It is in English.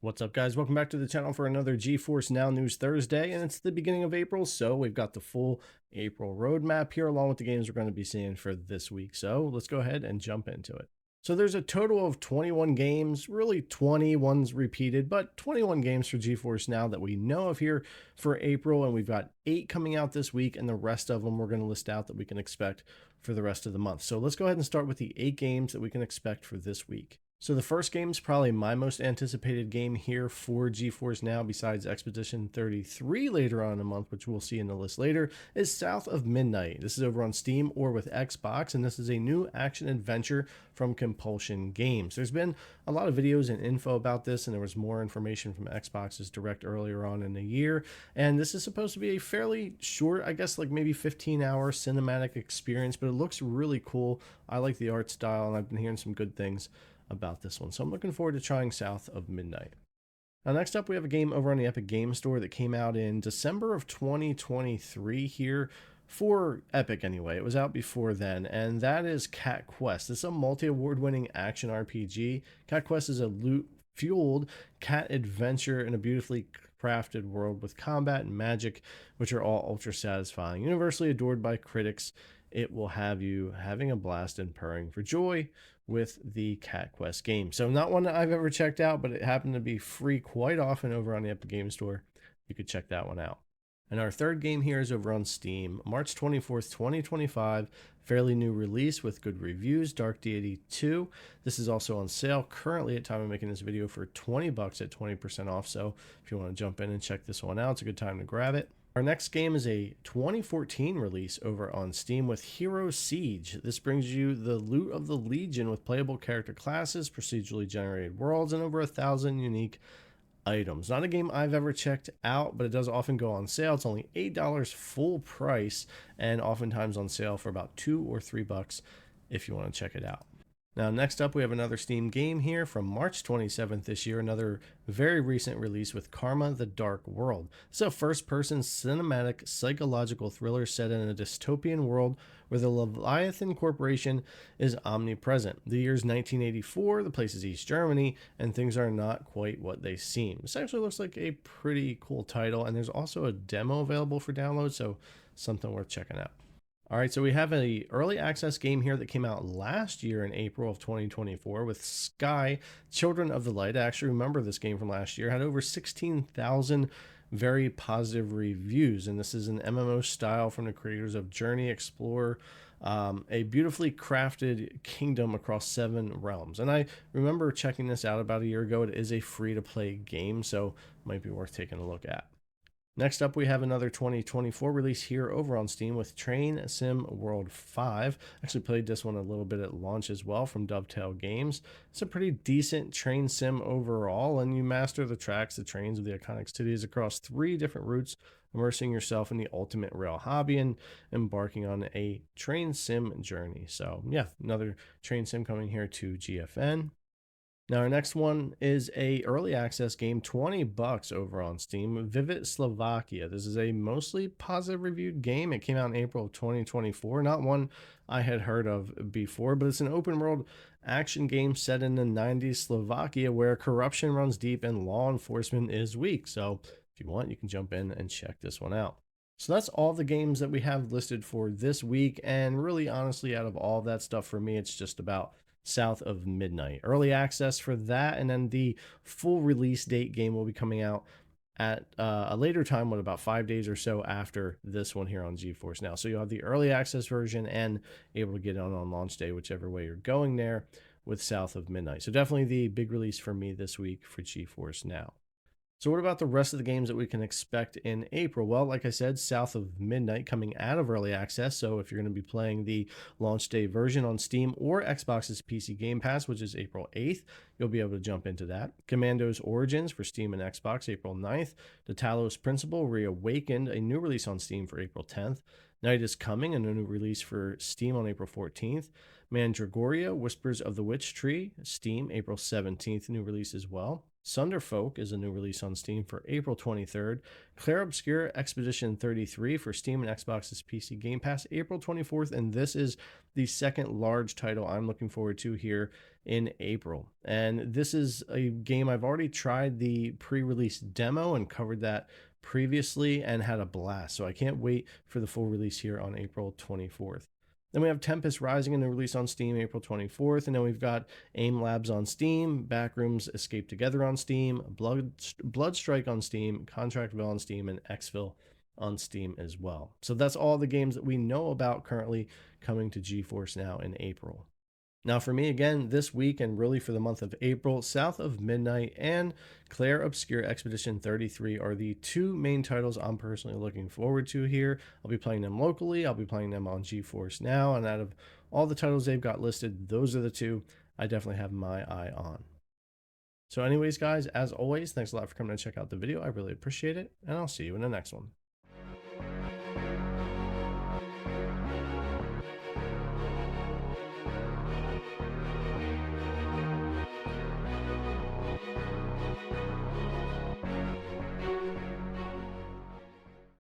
What's up, guys? Welcome back to the channel for another GeForce Now News Thursday, and it's the beginning of April, so we've got the full April roadmap here along with the games we're going to be seeing for this week. So let's go ahead and jump into it. So there's a total of 21 games, really 20 ones repeated, but 21 games for GeForce Now that we know of here for April, and we've got 8 coming out this week, and the rest of them we're going to list out that we can expect for the rest of the month. So let's go ahead and start with the 8 games that we can expect for this week. So the first game is probably my most anticipated game here for GeForce Now, besides Expedition 33 later on in the month, which we'll see in the list later, is South of Midnight. This is over on Steam or with Xbox, and this is a new action adventure from Compulsion Games. There's been a lot of videos and info about this, and there was more information from Xbox's Direct earlier on in the year, and this is supposed to be a fairly short, I guess like maybe 15-hour cinematic experience, but it looks really cool. I like the art style, and I've been hearing some good things about this one. So I'm looking forward to trying South of Midnight. Now, next up, we have a game over on the Epic Game Store that came out in December of 2023 here for Epic anyway. It was out before then, and that is Cat Quest. It's a multi-award winning action RPG. Cat Quest is a loot-fueled cat adventure in a beautifully crafted world with combat and magic, which are all ultra satisfying. Universally adored by critics, it will have you having a blast and purring for joy with the Cat Quest game. So not one that I've ever checked out, but it happened to be free quite often over on the Epic Game Store. You could check that one out. And our third game here is over on Steam, March 24th, 2025. Fairly new release with good reviews, Dark Deity 2. This is also on sale currently at time of making this video for 20 bucks at 20% off. So if you want to jump in and check this one out, it's a good time to grab it. Our next game is a 2014 release over on Steam with Hero Siege. This brings you the Loot of the Legion with playable character classes, procedurally generated worlds, and over 1,000 unique items. Not a game I've ever checked out, but it does often go on sale. It's only $8 full price, and oftentimes on sale for about $2 or $3 if you want to check it out. Now, next up, we have another Steam game here from March 27th this year, another very recent release with Karma: The Dark World. It's a first-person cinematic psychological thriller set in a dystopian world where the Leviathan Corporation is omnipresent. The year's 1984, the place is East Germany, and things are not quite what they seem. This actually looks like a pretty cool title, and there's also a demo available for download, so something worth checking out. All right, so we have an early access game here that came out last year in April of 2024 with Sky, Children of the Light. I actually remember this game from last year. It had over 16,000 very positive reviews, and this is an MMO style from the creators of Journey Explorer, a beautifully crafted kingdom across 7 realms. And I remember checking this out about a year ago. It is a free-to-play game, so it might be worth taking a look at. Next up, we have another 2024 release here over on Steam with Train Sim World 5. Actually played this one a little bit at launch as well from Dovetail Games. It's a pretty decent train sim overall, and you master the tracks, the trains of the iconic cities across 3 different routes, immersing yourself in the ultimate rail hobby and embarking on a train sim journey. So yeah, another train sim coming here to GFN. Now, our next one is a early access game, 20 bucks over on Steam, Vivid Slovakia. This is a mostly positive reviewed game. It came out in April of 2024, not one I had heard of before, but it's an open world action game set in the 90s Slovakia where corruption runs deep and law enforcement is weak. So if you want, you can jump in and check this one out. So that's all the games that we have listed for this week. And really, honestly, out of all of that stuff for me, it's just about South of Midnight. Early access for that, and then the full release date game will be coming out at a later time, what, about 5 days or so after this one here on GeForce Now. So you'll have the early access version and able to get it on launch day, whichever way you're going there with South of Midnight. So definitely the big release for me this week for GeForce Now. So what about the rest of the games that we can expect in April? Well, like I said, South of Midnight coming out of early access. So if you're going to be playing the launch day version on Steam or Xbox's PC Game Pass, which is April 8th, you'll be able to jump into that. Commandos Origins for Steam and Xbox, April 9th. The Talos Principle Reawakened, a new release on Steam for April 10th. Night is Coming, and a new release for Steam on April 14th. Mandragoria, Whispers of the Witch Tree, Steam, April 17th, new release as well. Sunderfolk is a new release on Steam for April 23rd. Claire Obscure Expedition 33 for Steam and Xbox's PC Game Pass April 24th. And this is the second large title I'm looking forward to here in April. And this is a game I've already tried the pre-release demo and covered that previously and had a blast. So I can't wait for the full release here on April 24th. Then we have Tempest Rising in the release on Steam April 24th. And then we've got AIM Labs on Steam, Backrooms Escape Together on Steam, Blood Strike on Steam, Contractville on Steam, and Xville on Steam as well. So that's all the games that we know about currently coming to GeForce Now in April. Now, for me, again, this week and really for the month of April, South of Midnight and Claire Obscure Expedition 33 are the two main titles I'm personally looking forward to here. I'll be playing them locally, I'll be playing them on GeForce Now, and out of all the titles they've got listed, those are the two I definitely have my eye on. So anyways, guys, as always, thanks a lot for coming to check out the video. I really appreciate it, and I'll see you in the next one.